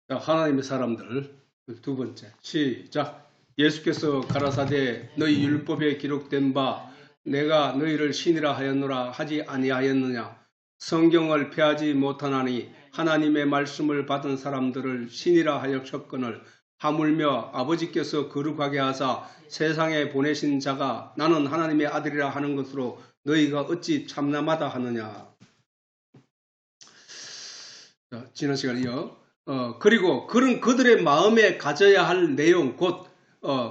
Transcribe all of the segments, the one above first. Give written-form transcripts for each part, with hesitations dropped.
하나님의 사람들 두 번째 시작. 예수께서 가라사대 너희 율법에 기록된 바 내가 너희를 신이라 하였노라 하지 아니하였느냐. 성경을 폐하지 못하나니 하나님의 말씀을 받은 사람들을 신이라 하였거늘 하물며 아버지께서 거룩하게 하사 세상에 보내신 자가 나는 하나님의 아들이라 하는 것으로 너희가 어찌 참남하다 하느냐. 지난 시간에 이어 그리고 그들의 마음에 가져야 할 내용 곧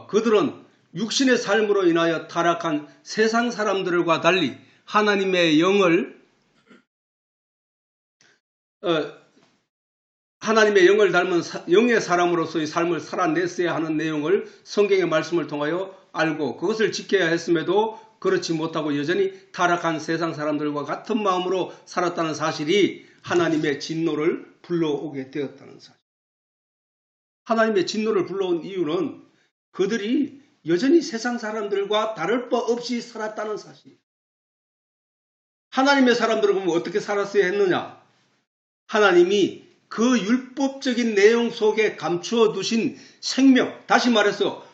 그들은 육신의 삶으로 인하여 타락한 세상 사람들과 달리 하나님의 영을 닮은 영의 사람으로서의 삶을 살아냈어야 하는 내용을 성경의 말씀을 통하여 알고 그것을 지켜야 했음에도 그렇지 못하고 여전히 타락한 세상 사람들과 같은 마음으로 살았다는 사실이 하나님의 진노를 불러오게 되었다는 사실. 하나님의 진노를 불러온 이유는 그들이 여전히 세상 사람들과 다를 바 없이 살았다는 사실. 하나님의 사람들은 그러면 어떻게 살았어야 했느냐? 하나님이 그 율법적인 내용 속에 감추어 두신 생명, 다시 말해서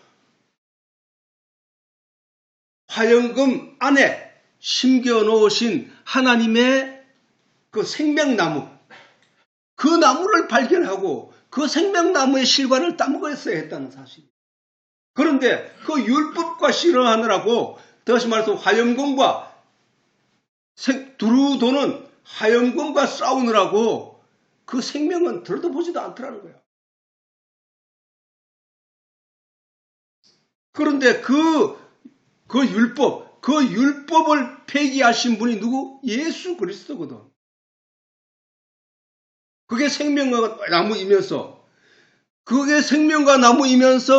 화영금 안에 심겨 놓으신 하나님의 그 생명나무, 그 나무를 발견하고 그 생명나무의 실과를 따먹었어야 했다는 사실. 그런데 그 율법과 실현하느라고 다시 말해서 화영금과 두루 도는 화영금과 싸우느라고 그 생명은 들어도 보지도 않더라는 거야. 그런데 그 율법을 폐기하신 분이 누구? 예수 그리스도거든. 그게 생명과 나무이면서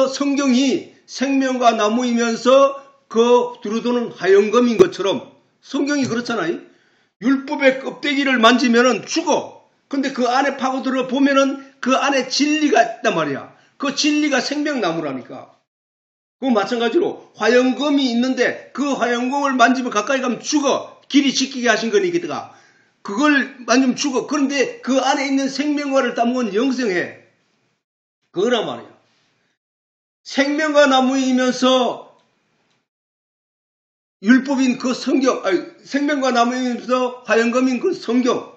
성경이 생명과 나무이면서 그 두루도는 화영검인 것처럼 성경이 그렇잖아요. 율법의 껍데기를 만지면은 죽어. 근데 그 안에 파고들어 보면은 그 안에 진리가 있단 말이야. 그 진리가 생명나무라니까. 그 마찬가지로 화영검이 있는데 그 화영검을 만지면 가까이 가면 죽어. 길이 지키게 하신 거니까. 그걸 만지면 죽어. 그런데 그 안에 있는 생명과를 따먹은 영생해. 그거란 말이야. 생명과 나무이면서 율법인 그 성경, 생명과 나무이면서 화영검인 그 성경.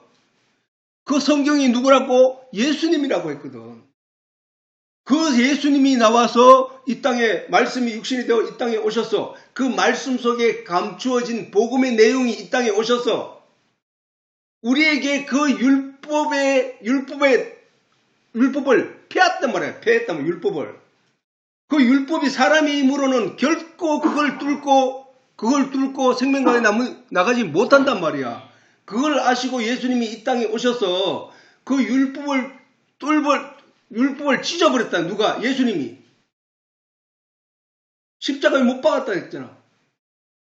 그 성경이 누구라고? 예수님이라고 했거든. 그 예수님이 나와서 이 땅에 말씀이 육신이 되어 이 땅에 오셔서 그 말씀 속에 감추어진 복음의 내용이 이 땅에 오셔서 우리에게 그 율법을 폐했단 말이야. 폐했다면 율법을. 그 율법이 사람의 힘으로는 결코 그걸 뚫고 생명과에 나가지 못한단 말이야. 그걸 아시고 예수님이 이 땅에 오셔서 그 율법을 찢어버렸다. 누가? 예수님이. 십자가에 못 박았다 했잖아.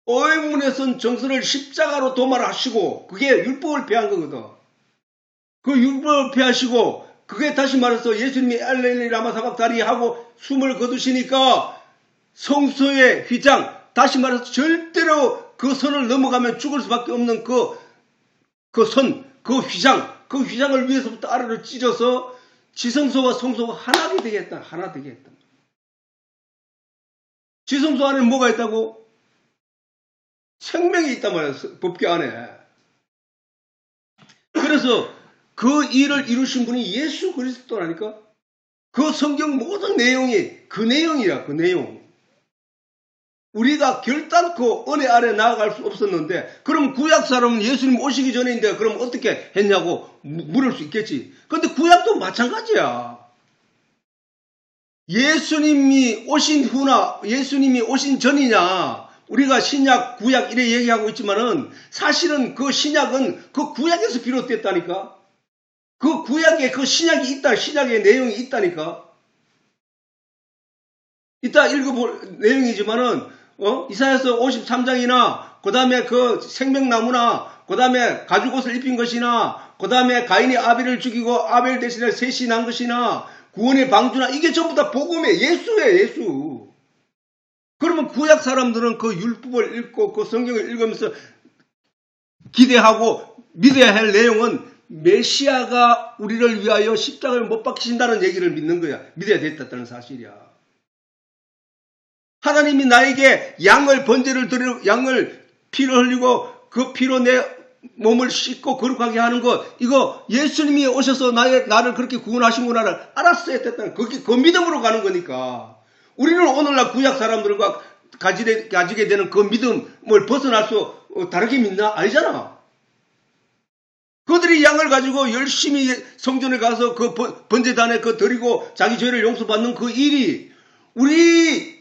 오행문에 선 정서를 십자가로 도말하시고 그게 율법을 폐한 거거든. 그 율법을 폐하시고 그게 다시 말해서 예수님이 엘레니 라마 사박다리 하고 숨을 거두시니까 성소의 휘장, 다시 말해서 절대로 그 선을 넘어가면 죽을 수밖에 없는 그 휘장을 위에서부터 아래로 찢어서 지성소와 성소가 하나 되게 했다. 지성소 안에 뭐가 있다고? 생명이 있단 말이야. 법궤 안에. 그래서 그 일을 이루신 분이 예수 그리스도라니까. 그 성경 모든 내용이 그 내용이야. 그 내용. 우리가 결단코 은혜 아래 나아갈 수 없었는데 그럼 구약 사람은 예수님 오시기 전인데 그럼 어떻게 했냐고 물을 수 있겠지. 근데 구약도 마찬가지야. 예수님이 오신 후나 예수님이 오신 전이냐. 우리가 신약, 구약 이래 얘기하고 있지만은 사실은 그 신약은 그 구약에서 비롯됐다니까. 그 구약에 그 신약이 있다. 신약의 내용이 있다니까. 이따 읽어볼 내용이지만은 이사야서 53장이나 그 다음에 그 생명나무나 그 다음에 가죽옷을 입힌 것이나 그 다음에 가인이 아벨을 죽이고 아벨 대신에 셋이 난 것이나 구원의 방주나 이게 전부 다 복음의 예수예요. 예수. 그러면 구약 사람들은 그 율법을 읽고 그 성경을 읽으면서 기대하고 믿어야 할 내용은 메시아가 우리를 위하여 십자가를 못 박히신다는 얘기를 믿는 거야. 믿어야 됐다는 사실이야. 하나님이 나에게 양을 번제를 드려 양을 피를 흘리고 그 피로 내 몸을 씻고 거룩하게 하는 것, 이거 예수님이 오셔서 나를 그렇게 구원하신구나를 알았어야 됐다는 그 믿음으로 가는 거니까. 우리는 오늘날 구약 사람들과 가지게 되는 그 믿음을 벗어날 수 다르게 믿나? 아니잖아. 그들이 양을 가지고 열심히 성전에 가서 그 번제단에 그 드리고 자기 죄를 용서받는 그 일이 우리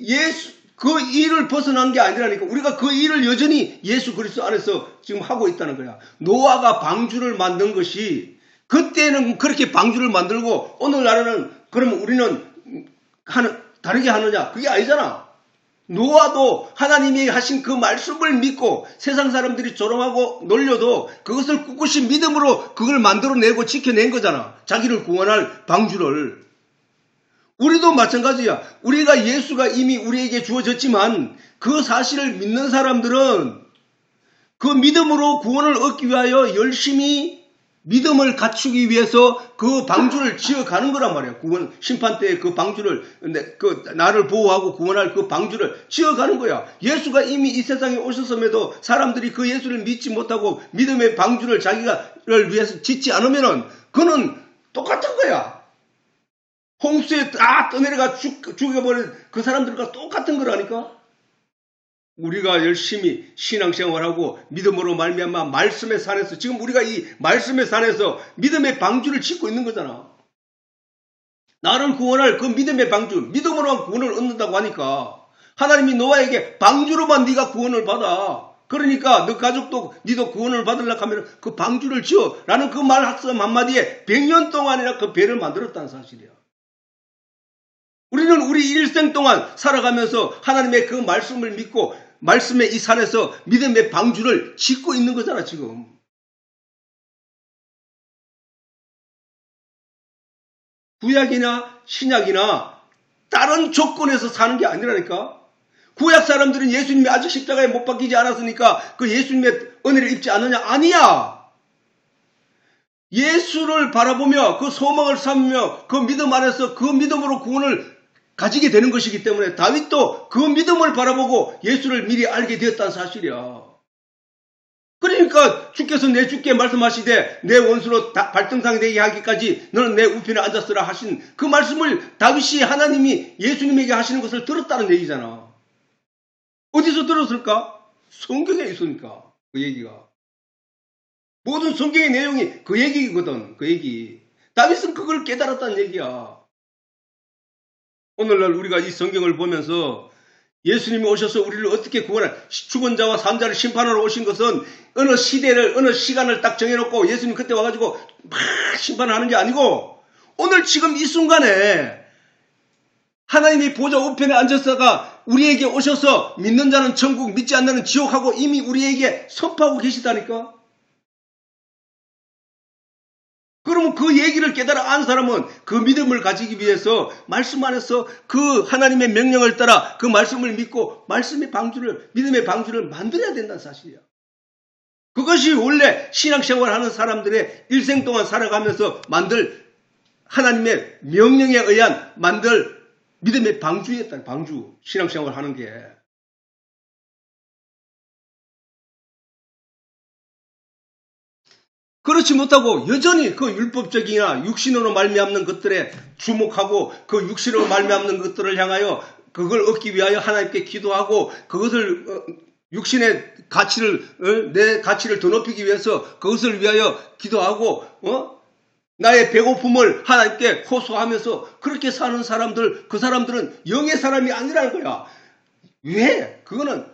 그 일을 벗어난 게 아니라니까. 우리가 그 일을 여전히 예수 그리스도 안에서 지금 하고 있다는 거야. 노아가 방주를 만든 것이 그때는 그렇게 방주를 만들고 오늘날에는 그러면 우리는 다르게 하느냐? 그게 아니잖아. 노아도 하나님이 하신 그 말씀을 믿고 세상 사람들이 조롱하고 놀려도 그것을 꿋꿋이 믿음으로 그걸 만들어내고 지켜낸 거잖아. 자기를 구원할 방주를. 우리도 마찬가지야. 우리가 예수가 이미 우리에게 주어졌지만 그 사실을 믿는 사람들은 그 믿음으로 구원을 얻기 위하여 열심히 믿음을 갖추기 위해서 그 방주를 지어가는 거란 말이야. 구원 심판 때의 그 방주를 나를 보호하고 구원할 그 방주를 지어가는 거야. 예수가 이미 이 세상에 오셨음에도 사람들이 그 예수를 믿지 못하고 믿음의 방주를 자기를 위해서 짓지 않으면은 그는 똑같은 거야. 홍수에 다 떠내려가 죽여버린 그 사람들과 똑같은 거라니까. 우리가 열심히 신앙생활하고 믿음으로 말미암아 말씀의 산에서 지금 우리가 이 말씀의 산에서 믿음의 방주를 짓고 있는 거잖아. 나를 구원할 그 믿음의 방주, 믿음으로만 구원을 얻는다고 하니까 하나님이 노아에게 방주로만 네가 구원을 받아. 그러니까 너 가족도 니도 구원을 받으려고 하면 그 방주를 지어 라는 그 말 한마디에 100년 동안이나 그 배를 만들었다는 사실이야. 우리는 우리 일생 동안 살아가면서 하나님의 그 말씀을 믿고 말씀의 이 산에서 믿음의 방주를 짓고 있는 거잖아 지금. 구약이나 신약이나 다른 조건에서 사는 게 아니라니까. 구약 사람들은 예수님이 아직 십자가에 못 박히지 않았으니까 그 예수님의 은혜를 입지 않느냐? 아니야. 예수를 바라보며 그 소망을 삼으며 그 믿음 안에서 그 믿음으로 구원을 가지게 되는 것이기 때문에 다윗도 그 믿음을 바라보고 예수를 미리 알게 되었다는 사실이야. 그러니까 주께서 내 주께 말씀하시되 내 원수로 발등상이 되게 하기까지 너는 내 우편에 앉았으라 하신 그 말씀을 다윗이 하나님이 예수님에게 하시는 것을 들었다는 얘기잖아. 어디서 들었을까? 성경에 있으니까 그 얘기가. 모든 성경의 내용이 그 얘기거든. 그 얘기. 다윗은 그걸 깨달았다는 얘기야. 오늘날 우리가 이 성경을 보면서 예수님이 오셔서 우리를 어떻게 구원할 죽은 자와 산 자를 심판하러 오신 것은 어느 시대를 어느 시간을 딱 정해놓고 예수님 그때 와가지고 막 심판하는 게 아니고 오늘 지금 이 순간에 하나님이 보좌 우편에 앉아서가 우리에게 오셔서 믿는 자는 천국 믿지 않는 자는 지옥하고 이미 우리에게 선포하고 계시다니까. 그러면 그 얘기를 깨달아 안 사람은 그 믿음을 가지기 위해서 말씀 안에서 그 하나님의 명령을 따라 그 말씀을 믿고 말씀의 방주를, 믿음의 방주를 만들어야 된다는 사실이야. 그것이 원래 신앙생활하는 사람들의 일생 동안 살아가면서 만들 하나님의 명령에 의한 만들 믿음의 방주였다. 방주. 신앙생활하는 게. 그렇지 못하고 여전히 그 율법적이나 육신으로 말미암는 것들에 주목하고 그 육신으로 말미암는 것들을 향하여 그걸 얻기 위하여 하나님께 기도하고 그것을 육신의 가치를 내 가치를 더 높이기 위해서 그것을 위하여 기도하고 나의 배고픔을 하나님께 호소하면서 그렇게 사는 사람들, 그 사람들은 영의 사람이 아니라는 거야. 왜? 그거는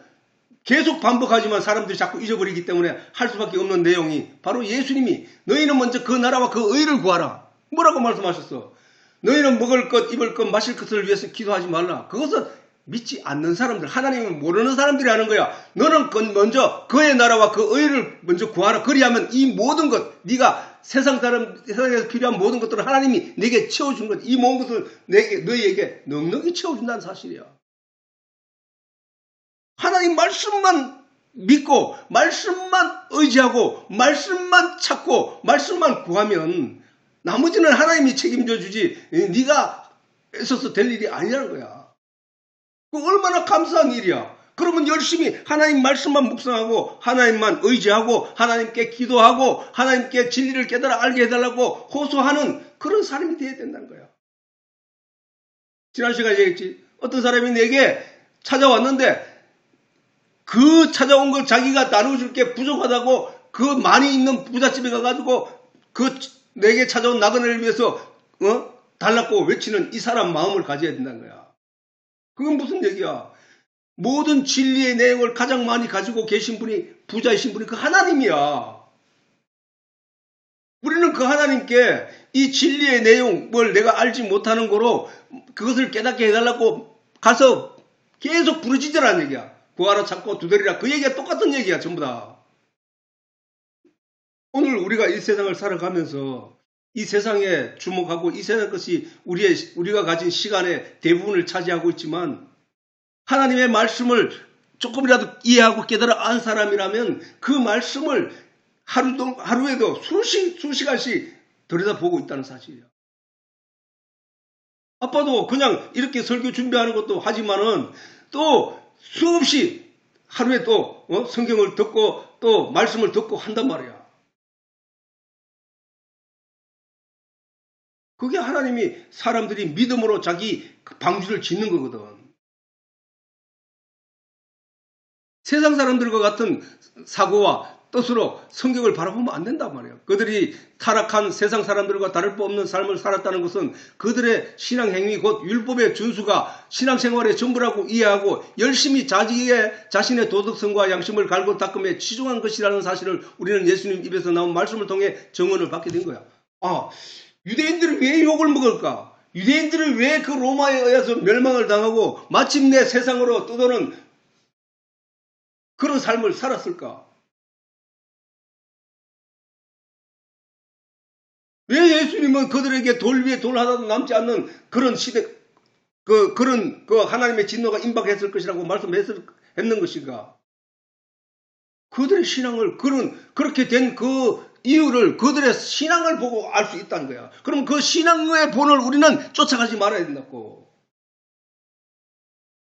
계속 반복하지만 사람들이 자꾸 잊어버리기 때문에 할 수밖에 없는 내용이 바로 예수님이 너희는 먼저 그 나라와 그 의를 구하라. 뭐라고 말씀하셨어? 너희는 먹을 것, 입을 것, 마실 것을 위해서 기도하지 말라. 그것은 믿지 않는 사람들, 하나님을 모르는 사람들이 하는 거야. 너는 먼저 그의 나라와 그 의를 먼저 구하라. 그리하면 이 모든 것, 네가 세상에서 필요한 모든 것들을 하나님이 내게 채워준 것, 이 모든 것을 너희에게 넉넉히 채워준다는 사실이야. 하나님 말씀만 믿고 말씀만 의지하고 말씀만 찾고 말씀만 구하면 나머지는 하나님이 책임져 주지 네가 애써서 될 일이 아니라는 거야. 그 얼마나 감사한 일이야. 그러면 열심히 하나님 말씀만 묵상하고 하나님만 의지하고 하나님께 기도하고 하나님께 진리를 깨달아 알게 해달라고 호소하는 그런 사람이 되어야 된다는 거야. 지난 시간에 얘기했지. 어떤 사람이 내게 찾아왔는데 그 찾아온 걸 자기가 나눠줄 게 부족하다고 그 많이 있는 부잣집에 가가지고 그 내게 찾아온 나그네를 위해서 달라고 외치는 이 사람 마음을 가져야 된다는 거야. 그건 무슨 얘기야? 모든 진리의 내용을 가장 많이 가지고 계신 분이 부자이신 분이 그 하나님이야. 우리는 그 하나님께 이 진리의 내용을 내가 알지 못하는 거로 그것을 깨닫게 해달라고 가서 계속 부르짖으라는 얘기야. 구하라 찾고 두드리라. 그 얘기가 똑같은 얘기야. 전부 다. 오늘 우리가 이 세상을 살아가면서 이 세상에 주목하고 이 세상 것이 우리가 가진 시간의 대부분을 차지하고 있지만 하나님의 말씀을 조금이라도 이해하고 깨달아 안 사람이라면 그 말씀을 하루에도 수시간씩 들여다보고 있다는 사실이야. 아빠도 그냥 이렇게 설교 준비하는 것도 하지만은 또 수없이 하루에 또 성경을 듣고 또 말씀을 듣고 한단 말이야. 그게 하나님이 사람들이 믿음으로 자기 방주를 짓는 거거든. 세상 사람들과 같은 사고와 뜻으로 성경을 바라보면 안 된단 말이에요. 그들이 타락한 세상 사람들과 다를 바 없는 삶을 살았다는 것은 그들의 신앙 행위 곧 율법의 준수가 신앙생활의 전부라고 이해하고 열심히 자신의 도덕성과 양심을 갈고 닦음에 치중한 것이라는 사실을 우리는 예수님 입에서 나온 말씀을 통해 증언을 받게 된 거야. 유대인들은 왜 욕을 먹을까? 유대인들은 왜 그 로마에 의해서 멸망을 당하고 마침내 세상으로 떠도는 그런 삶을 살았을까? 왜 예수님은 그들에게 돌 위에 돌 하나도 남지 않는 그런 시대, 그런 하나님의 진노가 임박했을 것이라고 말씀했는 것인가? 그들의 신앙을, 그렇게 된 그 이유를 그들의 신앙을 보고 알 수 있다는 거야. 그럼 그 신앙의 본을 우리는 쫓아가지 말아야 된다고.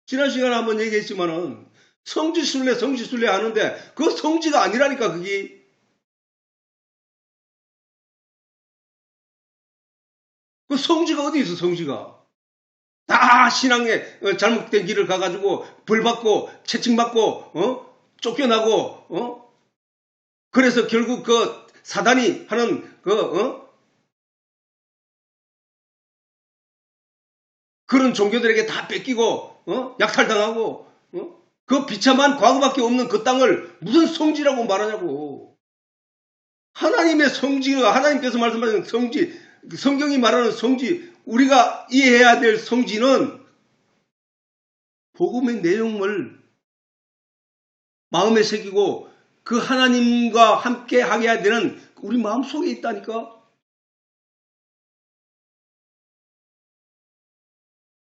지난 시간에 한번 얘기했지만은 성지순례 하는데 그 성지가 아니라니까 그게. 그 성지가 어디 있어 성지가. 다 신앙에 잘못된 길을 가가지고 벌받고 채찍받고 쫓겨나고 그래서 결국 그 사단이 하는 그런 종교들에게 다 뺏기고 약탈당하고 그 비참한 과거밖에 없는 그 땅을 무슨 성지라고 말하냐고. 하나님의 성지가 하나님께서 말씀하신 성지, 성경이 말하는 성지, 우리가 이해해야 될 성지는 복음의 내용을 마음에 새기고 그 하나님과 함께 하게 해야 되는 우리 마음속에 있다니까.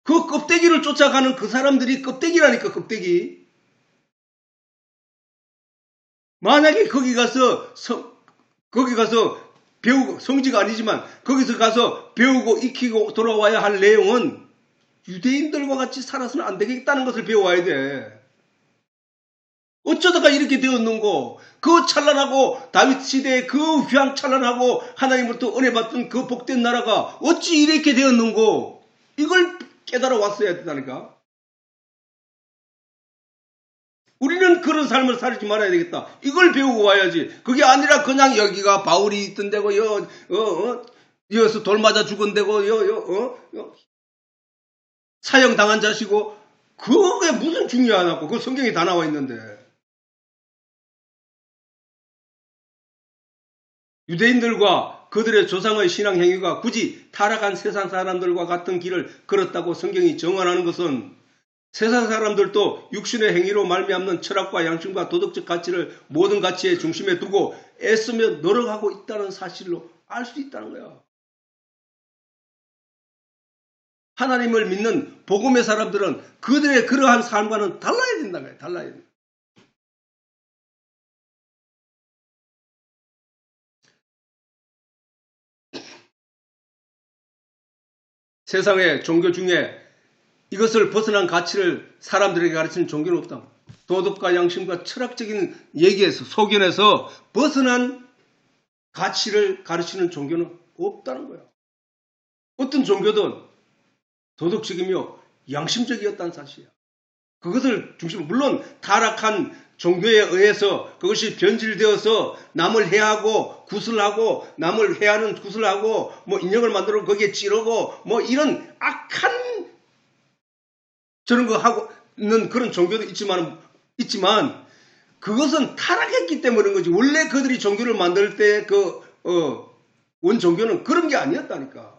그 껍데기를 쫓아가는 그 사람들이 껍데기라니까 껍데기. 만약에 거기 가서 배우고 성지가 아니지만 거기서 가서 배우고 익히고 돌아와야 할 내용은 유대인들과 같이 살아서는 안 되겠다는 것을 배워와야 돼. 어쩌다가 이렇게 되었는고 그 찬란하고 다윗 시대의 그 휘황찬란하고 하나님으로부터 은혜 받던 그 복된 나라가 어찌 이렇게 되었는고 이걸 깨달아 왔어야 된다니까. 우리는 그런 삶을 살지 말아야 되겠다. 이걸 배우고 와야지. 그게 아니라 그냥 여기가 바울이 있던 데고 여기서 돌 맞아 죽은 데고 사형 당한 자시고 그게 무슨 중요하냐고. 그 성경에 다 나와 있는데. 유대인들과 그들의 조상의 신앙 행위가 굳이 타락한 세상 사람들과 같은 길을 걸었다고 성경이 정언하는 것은 세상 사람들도 육신의 행위로 말미암는 철학과 양심과 도덕적 가치를 모든 가치의 중심에 두고 애쓰며 노력하고 있다는 사실로 알 수 있다는 거야. 하나님을 믿는 복음의 사람들은 그들의 그러한 삶과는 달라야 된다는 거야. 달라야 돼. 세상의 종교 중에 이것을 벗어난 가치를 사람들에게 가르치는 종교는 없다. 도덕과 양심과 철학적인 얘기에서 소견에서 벗어난 가치를 가르치는 종교는 없다는 거야. 어떤 종교든 도덕적이며 양심적이었다는 사실이야. 그것을 중심으로 물론 타락한 종교에 의해서 그것이 변질되어서 남을 해하고 구슬하고 남을 해하는 구슬하고 뭐 인형을 만들어 거기에 찌르고 뭐 이런 악한 저런 거 하고 있는 그런 종교도 있지만 그것은 타락했기 때문에 그런 거지. 원래 그들이 종교를 만들 때 원 종교는 그런 게 아니었다니까.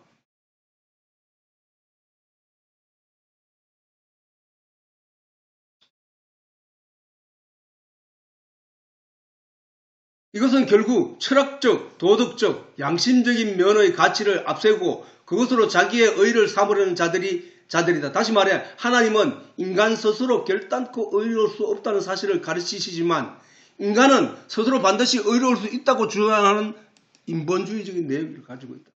이것은 결국 철학적, 도덕적, 양심적인 면의 가치를 앞세우고 그것으로 자기의 의를 삼으려는 자들이다. 다시 말해 하나님은 인간 스스로 결단코 의로울 수 없다는 사실을 가르치시지만 인간은 스스로 반드시 의로울 수 있다고 주장하는 인본주의적인 내용을 가지고 있다.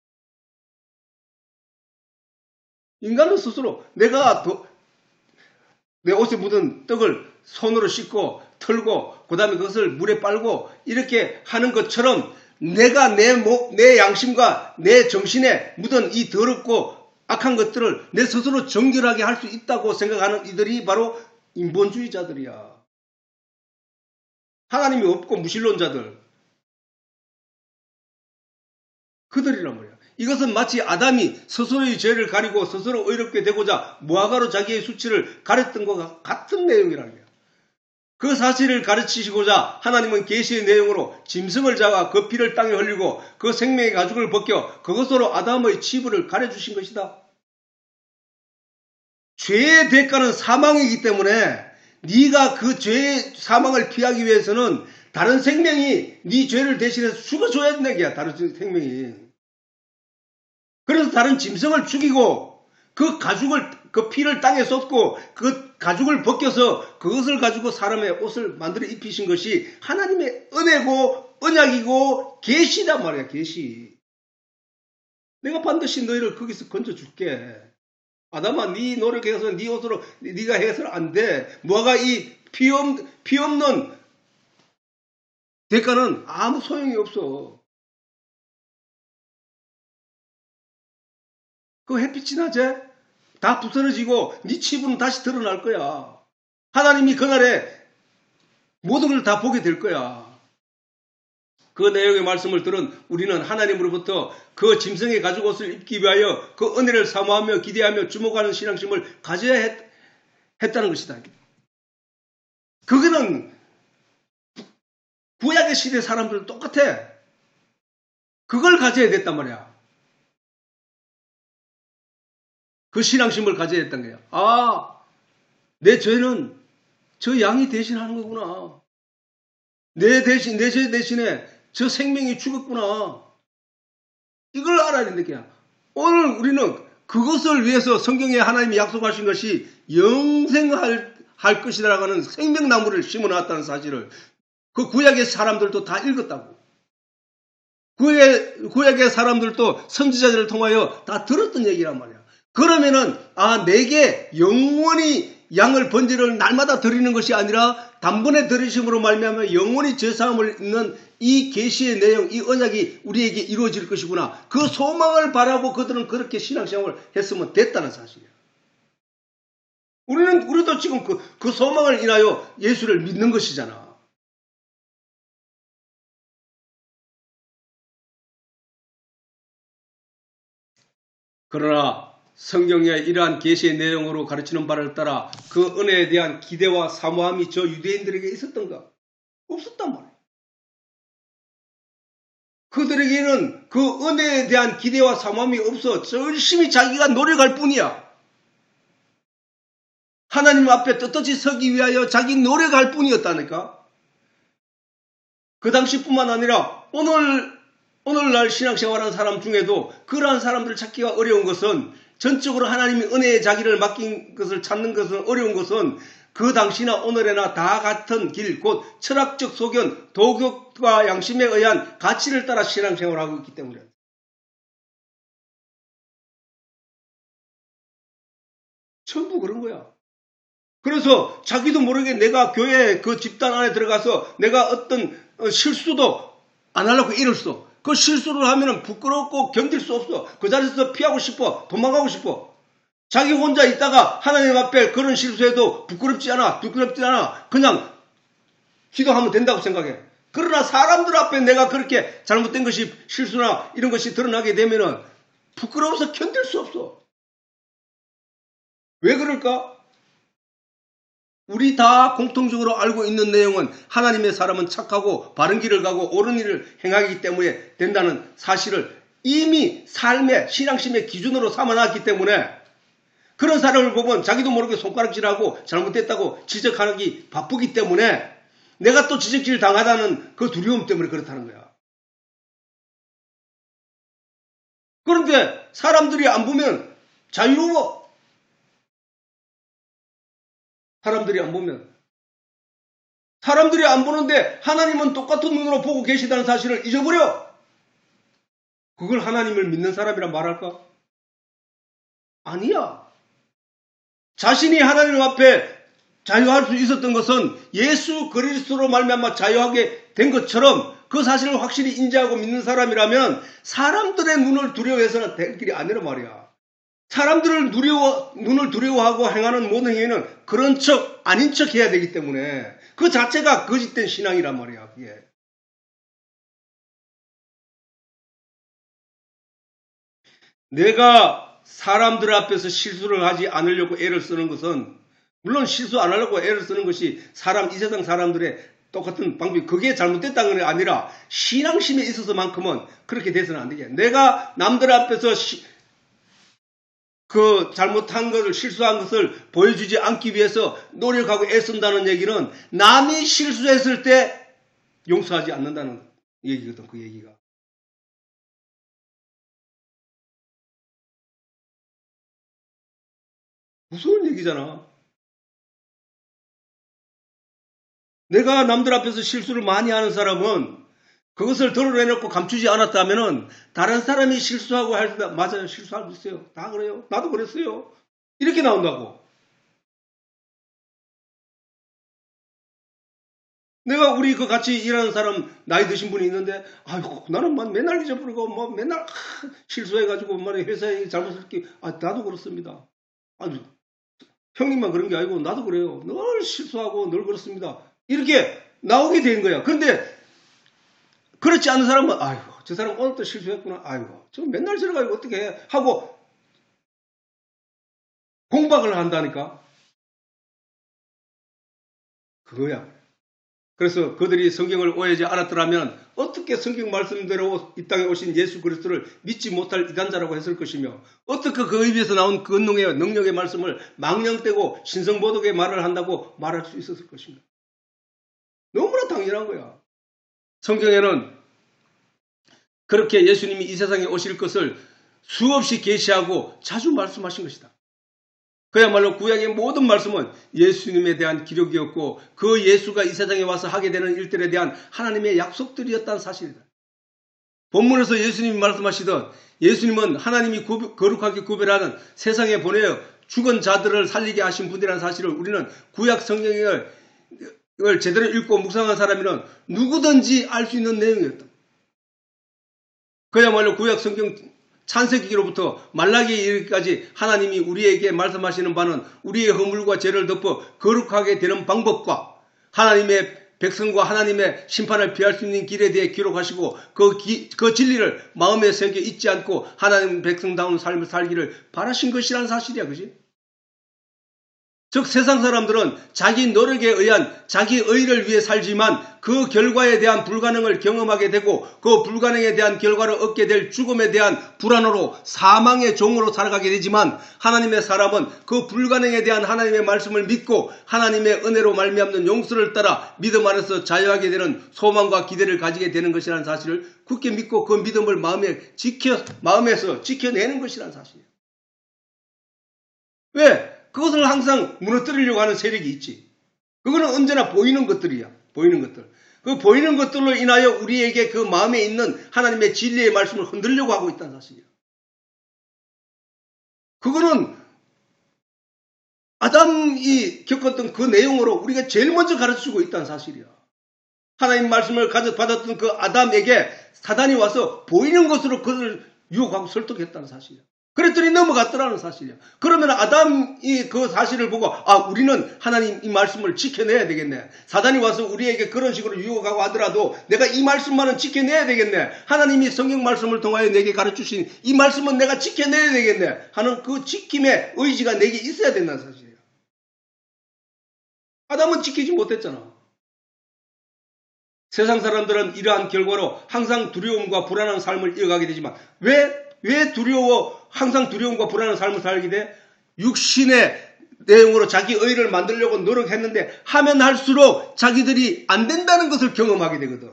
인간은 스스로 내가 내 옷에 묻은 떡을 손으로 씻고 털고 그 다음에 그것을 물에 빨고 이렇게 하는 것처럼 내가 내 양심과 내 정신에 묻은 이 더럽고 악한 것들을 내 스스로 정결하게 할 수 있다고 생각하는 이들이 바로 인본주의자들이야. 하나님이 없고 무신론자들. 그들이란 말이야. 이것은 마치 아담이 스스로의 죄를 가리고 스스로 의롭게 되고자 무화과로 자기의 수치를 가렸던 것과 같은 내용이라는 거야. 그 사실을 가르치시고자 하나님은 계시의 내용으로 짐승을 잡아 그 피를 땅에 흘리고 그 생명의 가죽을 벗겨 그것으로 아담의 치부를 가려주신 것이다. 죄의 대가는 사망이기 때문에 네가 그 죄의 사망을 피하기 위해서는 다른 생명이 네 죄를 대신해서 죽어줘야 된다는 거야. 다른 생명이. 그래서 다른 짐승을 죽이고 그 피를 땅에 쏟고 그 가죽을 벗겨서 그것을 가지고 사람의 옷을 만들어 입히신 것이 하나님의 은혜고 언약이고 계시단 말이야. 계시. 내가 반드시 너희를 거기서 건져줄게. 아담아 네 노력해서 네 옷으로 네가 해서는 안 돼. 무화과 이 피 없는 대가는 아무 소용이 없어. 그 햇빛이 나제 다 부스러지고 네 치부는 다시 드러날 거야. 하나님이 그날에 모든 걸 다 보게 될 거야. 그 내용의 말씀을 들은 우리는 하나님으로부터 그 짐승의 가죽 옷을 입기 위하여 그 은혜를 사모하며 기대하며 주목하는 신앙심을 가져야 했다는 것이다. 그거는 구약의 시대 사람들은 똑같아. 그걸 가져야 됐단 말이야. 그 신앙심을 가져야 했던 거야. 아, 내 죄는 저 양이 대신하는 거구나. 내 죄 대신에 저 생명이 죽었구나. 이걸 알아야 된다. 오늘 우리는 그것을 위해서 성경에 하나님이 약속하신 것이 영생할 것이라고 하는 생명나무를 심어놨다는 사실을 그 구약의 사람들도 다 읽었다고. 구약의 사람들도 선지자들을 통하여 다 들었던 얘기란 말이야. 그러면은 내게 영원히 양을 번제를 날마다 드리는 것이 아니라 단번에 드리심으로 말미암아 영원히 죄사함을 입는 이 계시의 내용, 이 언약이 우리에게 이루어질 것이구나. 그 소망을 바라고 그들은 그렇게 신앙생활을 했으면 됐다는 사실이야. 우리도 지금 그 소망을 인하여 예수를 믿는 것이잖아. 그러나 성경의 이러한 계시의 내용으로 가르치는 바를 따라 그 은혜에 대한 기대와 사모함이 저 유대인들에게 있었던가? 없었단 말이에요. 그들에게는 그 은혜에 대한 기대와 사모함이 없어 열심히 자기가 노력할 뿐이야. 하나님 앞에 떳떳이 서기 위하여 자기 노력할 뿐이었다니까. 그 당시뿐만 아니라 오늘날 신앙생활하는 사람 중에도 그러한 사람들을 찾기가 어려운 것은 전적으로 하나님이 은혜의 자기를 맡긴 것을 찾는 것은 어려운 것은 그 당시나 오늘에나 다 같은 길, 곧 철학적 소견, 도덕과 양심에 의한 가치를 따라 신앙생활을 하고 있기 때문에 전부 그런 거야. 그래서 자기도 모르게 내가 교회 그 집단 안에 들어가서 내가 어떤 실수도 안 하려고 애를 써. 그 실수를 하면은 부끄럽고 견딜 수 없어. 그 자리에서 피하고 싶어. 도망가고 싶어. 자기 혼자 있다가 하나님 앞에 그런 실수해도 부끄럽지 않아. 그냥 기도하면 된다고 생각해. 그러나 사람들 앞에 내가 그렇게 잘못된 것이 실수나 이런 것이 드러나게 되면은 부끄러워서 견딜 수 없어. 왜 그럴까? 우리 다 공통적으로 알고 있는 내용은 하나님의 사람은 착하고 바른 길을 가고 옳은 일을 행하기 때문에 된다는 사실을 이미 삶의 신앙심의 기준으로 삼아놨기 때문에 그런 사람을 보면 자기도 모르게 손가락질하고 잘못됐다고 지적하기 바쁘기 때문에 내가 또 지적질 당하다는 그 두려움 때문에 그렇다는 거야. 그런데 사람들이 안 보면 자유로워. 사람들이 안 보는데 하나님은 똑같은 눈으로 보고 계시다는 사실을 잊어버려. 그걸 하나님을 믿는 사람이란 말할까? 아니야. 자신이 하나님 앞에 자유할 수 있었던 것은 예수 그리스도로 말미암아 자유하게 된 것처럼 그 사실을 확실히 인지하고 믿는 사람이라면 사람들의 눈을 두려워해서는 될 길이 아니란 말이야. 사람들을 눈을 두려워하고 행하는 모든 행위는 그런 척, 아닌 척 해야 되기 때문에 그 자체가 거짓된 신앙이란 말이야, 그게. 내가 사람들 앞에서 실수를 하지 않으려고 애를 쓰는 것은, 물론 실수 안 하려고 애를 쓰는 것이 이 세상 사람들의 똑같은 방법이, 그게 잘못됐다는 게 아니라 신앙심에 있어서만큼은 그렇게 돼서는 안 되게. 내가 남들 앞에서 그 잘못한 것을, 실수한 것을 보여주지 않기 위해서 노력하고 애쓴다는 얘기는 남이 실수했을 때 용서하지 않는다는 얘기거든, 그 얘기가. 무서운 얘기잖아. 내가 남들 앞에서 실수를 많이 하는 사람은 그것을 드러내놓고 감추지 않았다면은 다른 사람이 실수하고 할 때, 맞아요, 실수하고 있어요. 다 그래요. 나도 그랬어요. 이렇게 나온다고. 내가 우리 그 같이 일하는 사람 나이 드신 분이 있는데, 아이고, 나는 맨날 잊어버리고, 맨날 실수해가지고, 회사에 잘못을 이렇게, 나도 그렇습니다. 형님만 그런 게 아니고, 나도 그래요. 늘 실수하고, 늘 그렇습니다. 이렇게 나오게 된 거야. 그런데, 그렇지 않은 사람은, 아이고, 저 사람 오늘 또 실수했구나. 아이고, 저 맨날 저래가지고 어떻게 해? 하고, 공박을 한다니까. 그거야. 그래서 그들이 성경을 오해하지 않았더라면 어떻게 성경 말씀대로 이 땅에 오신 예수 그리스도를 믿지 못할 이단자라고 했을 것이며, 어떻게 그 입에서 나온 근능의 능력의 말씀을 망령되고 신성보덕의 말을 한다고 말할 수 있었을 것인가. 너무나 당연한 거야. 성경에는 그렇게 예수님이 이 세상에 오실 것을 수없이 계시하고 자주 말씀하신 것이다. 그야말로 구약의 모든 말씀은 예수님에 대한 기록이었고 그 예수가 이 세상에 와서 하게 되는 일들에 대한 하나님의 약속들이었다는 사실이다. 본문에서 예수님이 말씀하시던 예수님은 하나님이 거룩하게 구별하는 세상에 보내어 죽은 자들을 살리게 하신 분이라는 사실을 우리는 구약 성경을 제대로 읽고 묵상한 사람이면 누구든지 알 수 있는 내용이었다. 그야말로 구약 성경 창세기로부터 말라기에 이르기까지 하나님이 우리에게 말씀하시는 바는 우리의 허물과 죄를 덮어 거룩하게 되는 방법과 하나님의 백성과 하나님의 심판을 피할 수 있는 길에 대해 기록하시고 그 진리를 마음에 새겨 잊지 않고 하나님 백성다운 삶을 살기를 바라신 것이라는 사실이야. 그지? 즉 세상 사람들은 자기 노력에 의한 자기 의를 위해 살지만 그 결과에 대한 불가능을 경험하게 되고 그 불가능에 대한 결과를 얻게 될 죽음에 대한 불안으로 사망의 종으로 살아가게 되지만 하나님의 사람은 그 불가능에 대한 하나님의 말씀을 믿고 하나님의 은혜로 말미암는 용서를 따라 믿음 안에서 자유하게 되는 소망과 기대를 가지게 되는 것이라는 사실을 굳게 믿고 그 믿음을 마음에서 지켜내는 것이라는 사실이에요. 왜? 그것을 항상 무너뜨리려고 하는 세력이 있지. 그거는 언제나 보이는 것들이야. 보이는 것들. 그 보이는 것들로 인하여 우리에게 그 마음에 있는 하나님의 진리의 말씀을 흔들려고 하고 있다는 사실이야. 그거는 아담이 겪었던 그 내용으로 우리가 제일 먼저 가르쳐주고 있다는 사실이야. 하나님 말씀을 받았던 그 아담에게 사단이 와서 보이는 것으로 그를 유혹하고 설득했다는 사실이야. 그랬더니 넘어갔더라는 사실이야. 그러면 아담이 그 사실을 보고 우리는 하나님 이 말씀을 지켜내야 되겠네. 사단이 와서 우리에게 그런 식으로 유혹하고 하더라도 내가 이 말씀만은 지켜내야 되겠네. 하나님이 성경 말씀을 통하여 내게 가르쳐주신 이 말씀은 내가 지켜내야 되겠네 하는 그 지킴의 의지가 내게 있어야 된다는 사실이야. 아담은 지키지 못했잖아. 세상 사람들은 이러한 결과로 항상 두려움과 불안한 삶을 이어가게 되지만 왜 두려워 항상 두려움과 불안한 삶을 살게 돼? 육신의 내용으로 자기 의를 만들려고 노력했는데 하면 할수록 자기들이 안 된다는 것을 경험하게 되거든.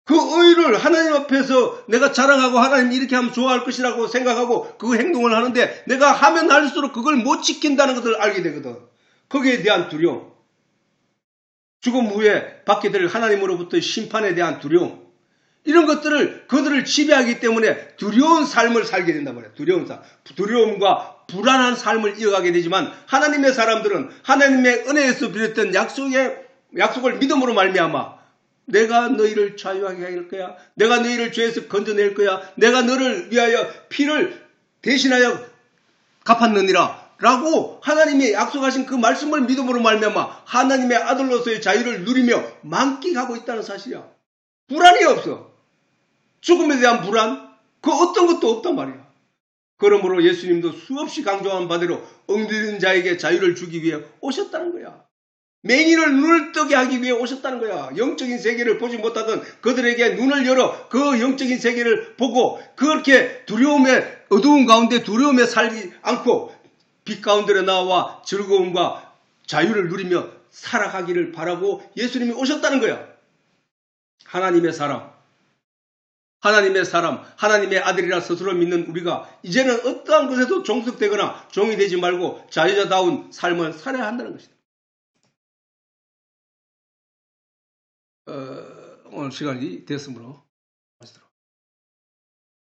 그 의를 하나님 앞에서 내가 자랑하고 하나님 이렇게 하면 좋아할 것이라고 생각하고 그 행동을 하는데 내가 하면 할수록 그걸 못 지킨다는 것을 알게 되거든. 거기에 대한 두려움. 죽음 후에 받게 될 하나님으로부터의 심판에 대한 두려움. 이런 것들을 그들을 지배하기 때문에 두려운 삶을 살게 된단 말이에요. 두려운 삶. 두려움과 불안한 삶을 이어가게 되지만 하나님의 사람들은 하나님의 은혜에서 비롯된 약속을 믿음으로 말미암아 내가 너희를 자유하게 할 거야. 내가 너희를 죄에서 건져낼 거야. 내가 너를 위하여 피를 대신하여 갚았느니라. 라고 하나님이 약속하신 그 말씀을 믿음으로 말미암아 하나님의 아들로서의 자유를 누리며 만끽하고 있다는 사실이야. 불안이 없어. 죽음에 대한 불안? 그 어떤 것도 없단 말이야. 그러므로 예수님도 수없이 강조한 바대로 엉들린 자에게 자유를 주기 위해 오셨다는 거야. 맹인을 눈을 뜨게 하기 위해 오셨다는 거야. 영적인 세계를 보지 못하던 그들에게 눈을 열어 그 영적인 세계를 보고 그렇게 두려움에 어두운 가운데 두려움에 살지 않고 빛 가운데로 나와 즐거움과 자유를 누리며 살아가기를 바라고 예수님이 오셨다는 거야. 하나님의 사람, 하나님의 아들이라 스스로 믿는 우리가 이제는 어떠한 것에도 종속되거나 종이 되지 말고 자유자다운 삶을 살아야 한다는 것이다. 오늘 시간이 됐으므로